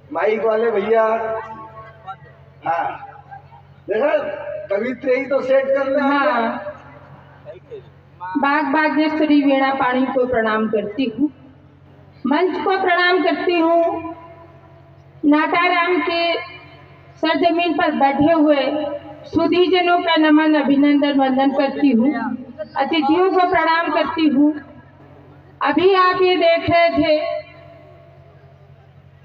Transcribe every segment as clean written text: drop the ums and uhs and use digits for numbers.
Mic वाले भैया। हाँ देखा, कवित्री ही तो सेट कर रहे हैं। हाँ, बाग बागेश्वरी वीणा पाणी को प्रणाम करती हूँ, मंच को प्रणाम करती हूँ, नाटाराम के सरजमीन पर बैठे हुए सुधीजनों का नमन अभिनंदन वंदन करती हूँ, अतिथियों को प्रणाम करती हूँ। अभी आप ये देख रहे थे,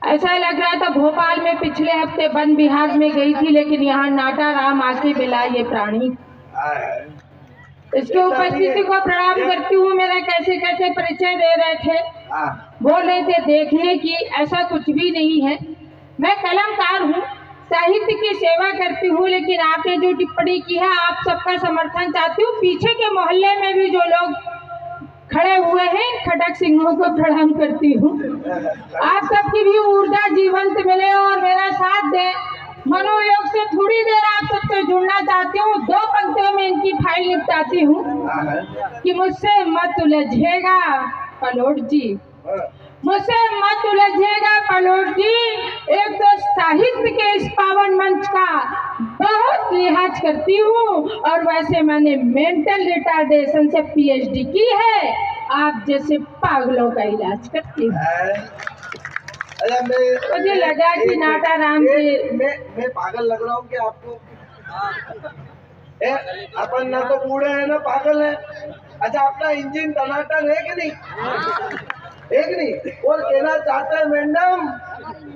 ऐसा लग रहा था भोपाल में पिछले हफ्ते वन विहार में गई थी, लेकिन यहाँ नाटाराम आके मिला ये प्राणी। इसके उपस्थिति को प्रणाम करती हूँ। मेरा कैसे कैसे परिचय दे रहे थे, बोल रहे थे देखने की, ऐसा कुछ भी नहीं है। मैं कलमकार हूँ, साहित्य की सेवा करती हूँ, लेकिन आपने जो टिप्पणी की है आप सबका समर्थन चाहती हूँ। पीछे के मोहल्ले में भी जो लोग खड़े हुए हैं, खटक सिंहों को प्रणाम करती हूँ। आप सबकी भी ऊर्जा जीवंत मिले और मेरा साथ दे। मनोयोग से थोड़ी देर आप सबसे जुड़ना चाहती हूँ। 2 पंक्तियों में इनकी फाइल निपटाती हूँ कि मुझसे मत उलझिएगा पलोट जी, मुझसे मत उलझिएगा पलोट जी। एक तो साहित्य के इस पावन मंच का बहुत लिहाज करती हूँ, और वैसे मैंने मेंटल रिटार्डेशन से PhD की है, आप जैसे पागलों का इलाज करती हूँ। मुझे लगा कि नाटाराम के मैं पागल लग रहा हूँ कि आपको? अपन ना तो बूढ़े हैं ना पागल है। अच्छा, अपना इंजन टनाटन है कि नहीं? है कि नहीं? और कहना चाहते हैं मैडम,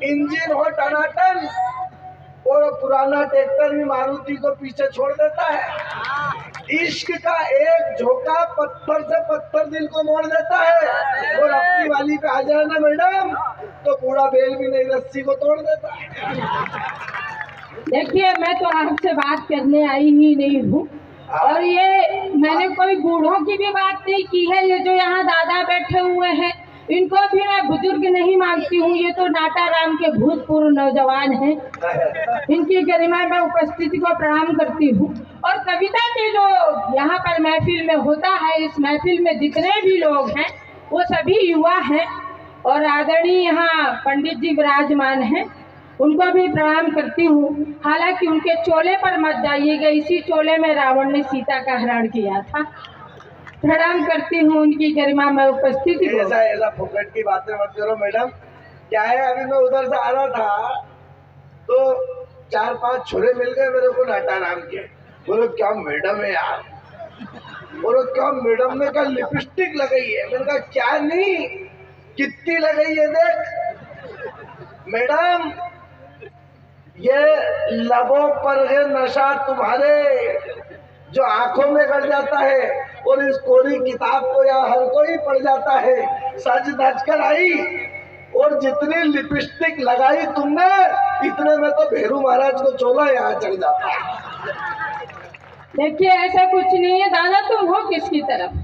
इंजन हो टनाटन और पुराना ट्रैक्टर भी मारुति को पीछे छोड़ देता है। इश्क का एक झोंका पत्थर से पत्थर दिल को मोड़ देता है। और अपनी वाली पे आ जाए ना मैडम, तो बूढ़ा बेल भी नहीं रस्सी को तोड़ देता है। देखिए, मैं तो आपसे बात करने आई ही नहीं हूँ, और ये मैंने कोई बूढ़ों की भी बात नहीं की है। ये जो यहाँ दादा बैठे हुए हैं, इनको भी मैं बुजुर्ग नहीं मानती हूँ। ये तो नाटाराम के भूतपूर्व नौजवान हैं। इनकी गरिमा में उपस्थिति को प्रणाम करती हूँ। और कविता के जो यहाँ पर महफिल में होता है, इस महफिल में जितने भी लोग हैं वो सभी युवा हैं, और आदरणीय यहाँ पंडित जी विराजमान हैं, उनको भी प्रणाम करती हूँ। हालांकि उनके चोले पर मत जाइएगा, इसी चोले में रावण ने सीता का हरण किया था। प्रणाम करती हूँ उनकी गरिमा में उपस्थिति को। ऐसा फोकट की बातें मत करो मैडम। क्या है, अभी मैं उधर से आ रहा था तो 4-5 छोरे मिल गए मेरे को नाटाराम के। बोलो क्या मैडम है यार, बोलो क्या मैडम ने, क्या लिपस्टिक लगाई है। मैंने कहा क्या नहीं, कितनी लगाई है देख मैडम, ये लबों पर है नशा तुम्हारे जो आंखों में गड़ जाता है, और इस कोरी किताब को या हर कोई पढ़ जाता है। सज धज कर आई और जितनी लिपस्टिक लगाई तुमने, इतने में तो भेरू महाराज को चोला यहाँ चढ़ जाता है। देखिए, ऐसा कुछ नहीं है दादा, तुम हो किसकी तरफ?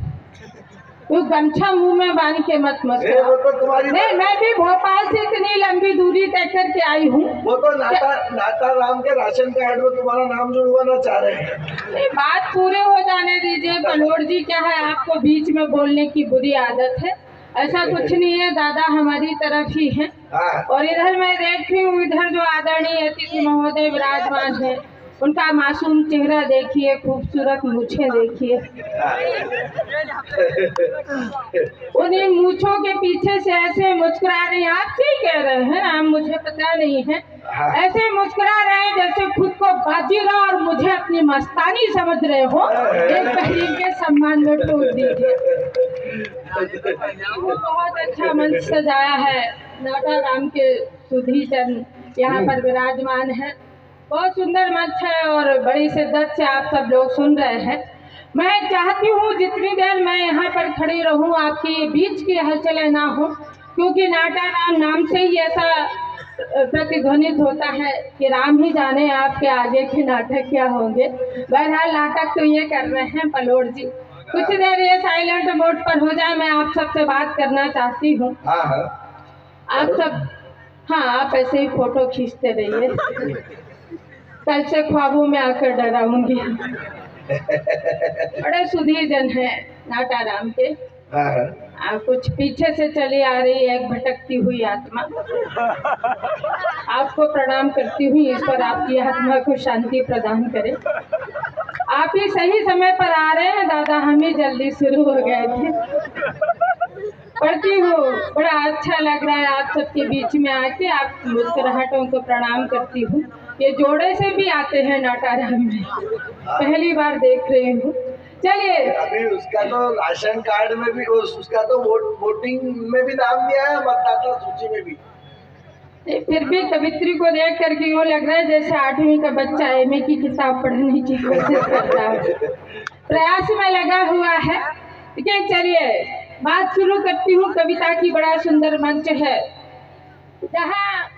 तू गमछा मुंह में बांध के मत तो नहीं, मैं भी भोपाल से इतनी लंबी दूरी तय करके आई हूँ। वो तो नाटाराम के राशन कार्ड में तुम्हारा नाम जुड़वाना चाह रहे हैं। बात पूरे हो जाने दीजिए पलोट जी। क्या है, आपको बीच में बोलने की बुरी आदत है? ऐसा कुछ नहीं है दादा, हमारी तरफ ही है। और इधर मैं देख रही हूँ, इधर जो आदरणीय अतिथि महोदय विराजमान है, उनका मासूम चेहरा देखिए, खूबसूरत मूछें देखिए। उन्हीं मूछों के पीछे से ऐसे मुस्कुरा रहे हैं, आप सही कह रहे हैं, नाम मुझे पता नहीं है, ऐसे मुस्कुरा रहे हैं जैसे खुद को बाजीराव और मुझे अपनी मस्तानी समझ रहे हो। एक बहरीन के सम्मान में टोक दीजिए। बहुत अच्छा मंच सजाया है, नाटाराम के सुधीचंद यहाँ पर विराजमान है। बहुत सुंदर मंच है और बड़ी शिद्दत से आप सब लोग सुन रहे हैं। मैं चाहती हूँ जितनी देर मैं यहाँ पर खड़ी रहूँ, आपकी बीच की हलचलें ना हो, क्योंकि नाटाराम नाम से ही ऐसा प्रतिध्वनित होता है कि राम ही जाने आपके आगे के नाटक क्या होंगे। बहरहाल नाटक तो ये कर रहे हैं पलोट जी। कुछ देर ये साइलेंट मोड पर हो जाए, मैं आप सबसे बात करना चाहती हूँ। आप सब, हाँ, आप ऐसे ही फोटो खींचते रहिए, कल से ख्वाबों में आकर डराऊंगी। बड़े सुधीर जन है नाटाराम के। कुछ पीछे से चली आ रही है एक भटकती हुई आत्मा। आपको प्रणाम करती हुई, ईश्वर आपकी आत्मा को शांति प्रदान करे। आप ही सही समय पर आ रहे हैं दादा, हम ही जल्दी शुरू हो गए थे। पढ़ती हूँ, बड़ा अच्छा लग रहा है आप सबके बीच में आके। आप मुस्कुराहटों को प्रणाम करती हूँ। ये जोड़े से भी आते हैं नाटाराम में, पहली बार देख रही हूँ। चलिए, अभी उसका तो राशन कार्ड में भी, उसका तो वोटिंग में भी नाम दिया है, मतदाता सूची में भी। फिर भी कवित्री को देख करके वो लग रहा है जैसे 8वीं का बच्चा एमए की किताब पढ़ने की कोशिश करता है, प्रयास में लगा हुआ है। ठीक है, चलिए बात शुरू करती हूँ। कविता की बड़ा सुंदर मंच है, जहाँ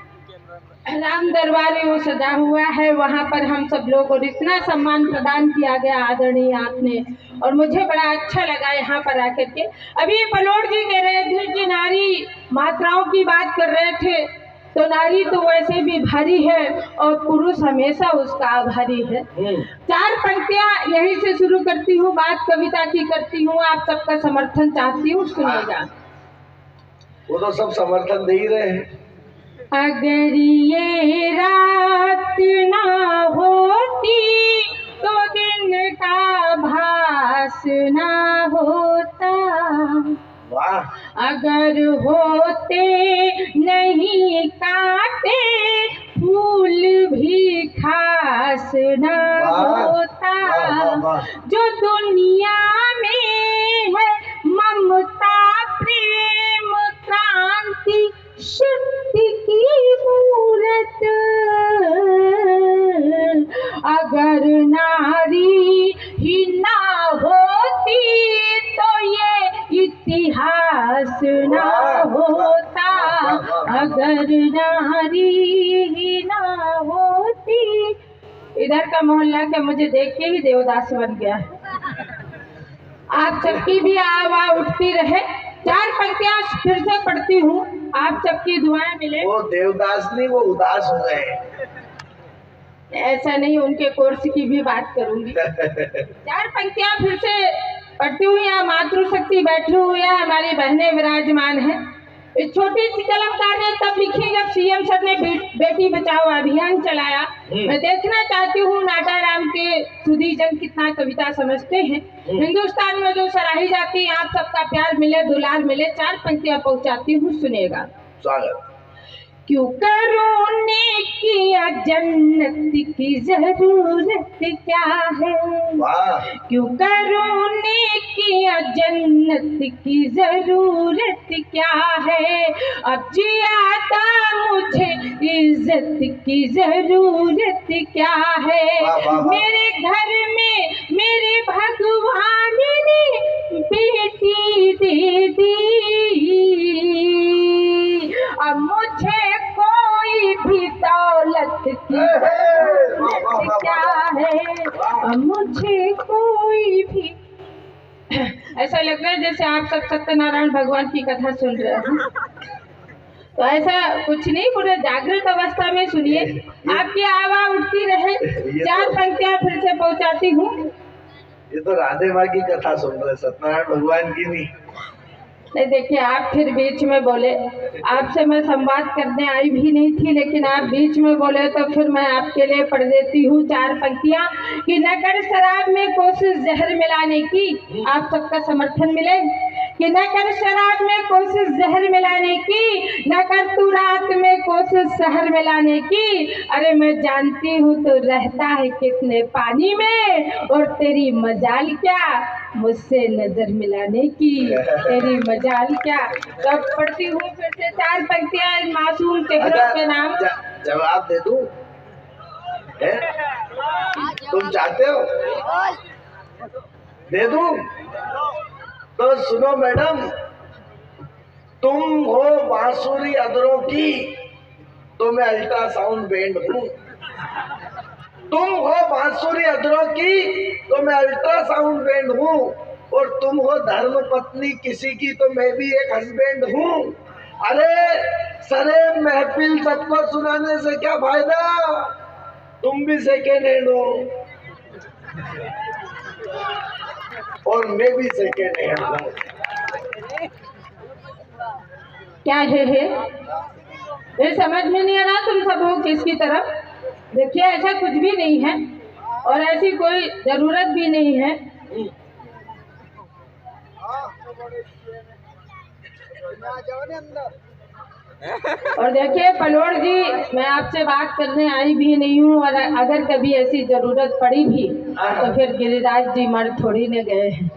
राम दरबार वो सजा हुआ है, वहाँ पर हम सब लोगों को इतना सम्मान प्रदान किया गया आदरणीय आपने, और मुझे बड़ा अच्छा लगा यहाँ पर आकर के। अभी पलोड़ जी कह रहे थे कि नारी मात्राओं की बात कर रहे थे, तो नारी तो वैसे भी भारी है और पुरुष हमेशा उसका आभारी है। 4 पंक्तियां यहीं से शुरू करती हूँ, बात कविता की करती हूँ, आप सबका समर्थन चाहती हूँ, सुनिएगा। वो तो सब समर्थन दे ही रहे हैं। अगर ये रात ना होती तो दिन का भास ना होता, अगर होते नहीं काटे फूल भी खास ना होता, जो दुनिया में है ममता प्रेम क्रांति शक्ति की मूरत, अगर नारी ही ना होती तो ये इतिहास ना होता, अगर नारी ही ना होती। इधर का मोहल्ला के मुझे देख के ही देवदास बन गया। आप सबकी भी आवाज उठती रहे। 4 पंक्तियां फिर से पढ़ती हूँ, आप सबकी दुआएं मिले। वो देवदास नहीं, वो उदास हो गए। ऐसा नहीं, उनके कोर्स की भी बात करूंगी। 4 पंक्तियां फिर से पढ़ती हूँ। यहाँ मातृशक्ति बैठी हुई है, हमारी बहनें विराजमान है। इस छोटी सी कलमकार ने तब लिखी जब सीएम सर ने बेटी बचाओ अभियान चलाया। मैं देखना चाहती हूँ नाटाराम के सुधी जन कितना कविता समझते हैं। हिंदुस्तान में जो सराही जाती है, आप सबका प्यार मिले, दुलार मिले। 4 पंक्तियां पहुँचाती हूँ, सुनिएगा। स्वागत। क्यों करो नेकिया जन्नत की जरूरत क्या है, क्यों करो नेकिया जन्नत की जरूरत क्या है, अब जियादा मुझे इज्जत की जरूरत क्या है, मेरे घर में मेरे भगवान ने बेटी दे दी, अब मुझे कोई भी दौलत की क्या है, अब मुझे कोई भी। ऐसा लग रहा है जैसे आप सब सत्यनारायण भगवान की कथा सुन रहे हैं। तो ऐसा कुछ नहीं, पूरे जागृत अवस्था में सुनिए, आपकी आवाज उठती रहे। 4 पंक्तियां फिर से पहुंचाती हूँ। ये तो राधे माँ की कथा सुन रहे, सत्यनारायण भगवान की नहीं। नहीं, देखिए आप फिर बीच में बोले, आपसे मैं संवाद करने आई भी नहीं थी, लेकिन आप बीच में बोले तो फिर मैं आपके लिए पढ़ देती हूँ 4 पंक्तियाँ। कि न कर शराब में कोशिश जहर मिलाने की, आप सबका समर्थन मिले। कि न कर शराब में कोशिश जहर मिलाने की, न कर तू रात में कोशिश शहर मिलाने की, अरे मैं जानती हूँ तो रहता है कितने पानी में, और तेरी मजाल क्या मुझसे नजर मिलाने की, तेरी मजाल क्या। तब पढ़ती हूँ फिर से 4 पंक्तियां मासूम चेहरों के नाम। जवाब दे दूं? तुम चाहते हो दे दूं? तो सुनो मैडम, तुम हो बांसुरी अदरों की तो मैं अल्ट्रासाउंड बैंड हूँ। तुम हो बांसुरी अदरों की तो मैं अल्ट्रासाउंड बैंड हूँ, और तुम हो धर्म पत्नी किसी की तो मैं भी एक हस्बैंड हूँ। अरे सरे महफिल सबको सुनाने से क्या फायदा, तुम भी सेकेंड हैंड हो और मैं भी सेकेंड हैंड हूँ। क्या है ये समझ में नहीं आ रहा तुम सब हो किसकी तरफ। देखिए ऐसा कुछ भी नहीं है और ऐसी कोई जरूरत भी नहीं है। और देखिए पलोड़ जी, मैं आपसे बात करने आई भी नहीं हूँ, और अगर कभी ऐसी जरूरत पड़ी भी तो फिर गिरिराज जी मर थोड़ी न गए हैं।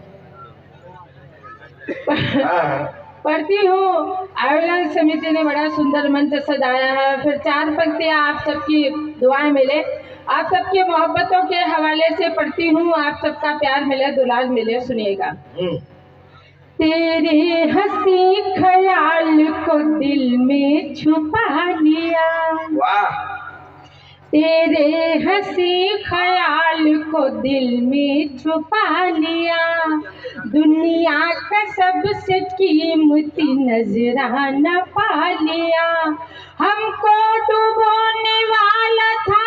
पढ़ती हूँ, आयोजन समिति ने बड़ा सुंदर मंच सजाया है। फिर 4 पंक्तियाँ आप सबकी दुआएं मिले, आप सबकी मोहब्बतों के हवाले से पढ़ती हूँ। आप सबका प्यार मिले, दुलार मिले। सुनिएगा। तेरे हंसी ख्याल को दिल में छुपा लिया, तेरे हंसी ख्याल को दिल में छुपा लिया, दुनिया का सबसे कीमती नजराना पा लिया, हमको डुबोने वाला था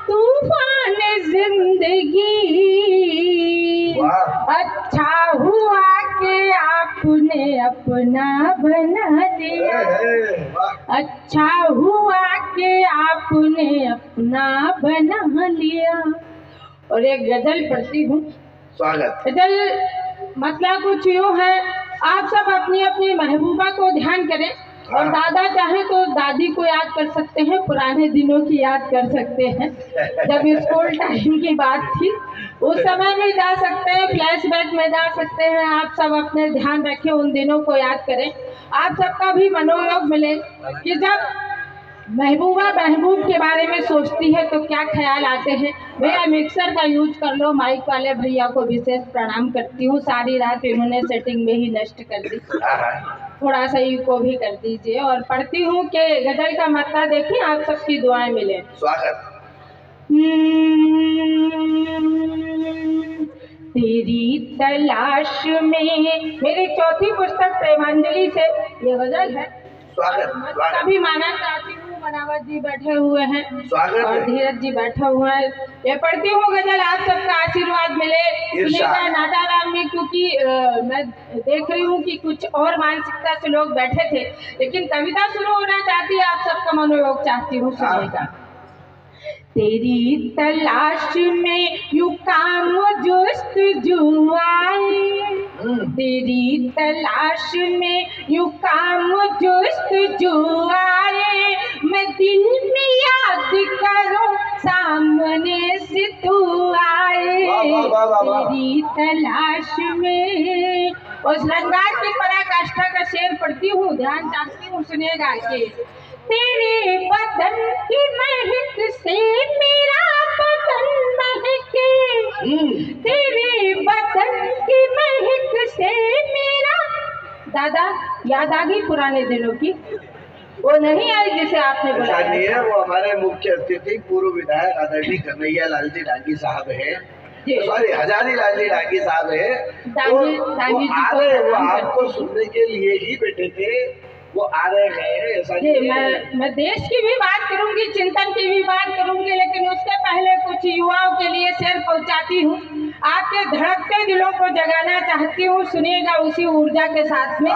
तूफान जिंदगी, अच्छा हुआ कि आपने अपना बना लिया, अच्छा हुआ कि आपने अपना बना लिया। और एक गजल पढ़ती हूँ। स्वागत। गजल मतलब कुछ यूँ है, आप सब अपनी अपनी महबूबा को ध्यान करें, और दादा चाहे तो दादी को याद कर सकते हैं, पुराने दिनों की याद कर सकते हैं, जब स्कूल टाइम की बात थी उस समय में जा सकते हैं, फ्लैशबैक में जा सकते हैं। आप सब अपने ध्यान रखें, उन दिनों को याद करें। आप सबका भी मनोयोग मिले कि जब महबूबा महबूब के बारे में सोचती है तो क्या ख्याल आते हैं। भैया मिक्सर का यूज कर लो। माइक वाले भैया को विशेष प्रणाम करती हूँ, सारी रात इन्होंने सेटिंग में ही नष्ट कर दी, थोड़ा सा इको भी कर दीजिए। और पढ़ती हूँ कि गजल का मतलब देखिए, आप सबकी दुआएं मिले। स्वागत। तेरी तलाश में, मेरी चौथी पुस्तक प्रेमांजलि से ये गजल है। स्वागत। कभी माना चाहती हूँ, मनावत जी बैठे हुए हैं और धीरज जी बैठा हुआ है। ये पढ़ती हूँ गजल, आप सबका आशीर्वाद मिले। सुनिएगा नाटाराम में, क्योंकि मैं देख रही हूँ कि कुछ और मानसिकता से लोग बैठे थे, लेकिन कविता शुरू होना चाहती है, आप सबका मनोयोग चाहती हूँ। सुनिएगा। तेरी तलाश में यूं काम जुस्तजू आए, तेरी तलाश में यूं काम जुस्तजू आए, मैं दिल में याद करूं सामने से तू आए, तेरी तलाश में। और श्रृंगार की पराकाष्ठा का शेर पढ़ती हूँ, ध्यान चाहती हूँ, सुनिएगा कि तेरे बदन की महक से मेरा बदन महके, तेरे बदन की महक से मेरा। दादा याद आ गई पुराने दिनों की? वो नहीं आई जिसे आपने बुलाया नहीं है। वो हमारे मुख्य अतिथि पूर्व विधायक आदरणीय कन्हैया लाल जी डांगी साहब है, सॉरी हजारी लाल जी डांगी साहब है। वो आपको सुनने के लिए ही बैठे थे, वो आ रहे हैं। ऐसा मैं देश की भी बात करूंगी, चिंतन की भी बात करूंगी, लेकिन उसके पहले कुछ युवाओं के लिए शेर पहुंचाती हूँ, आपके धड़कते दिलों को जगाना चाहती हूँ। सुनिएगा उसी ऊर्जा के साथ में।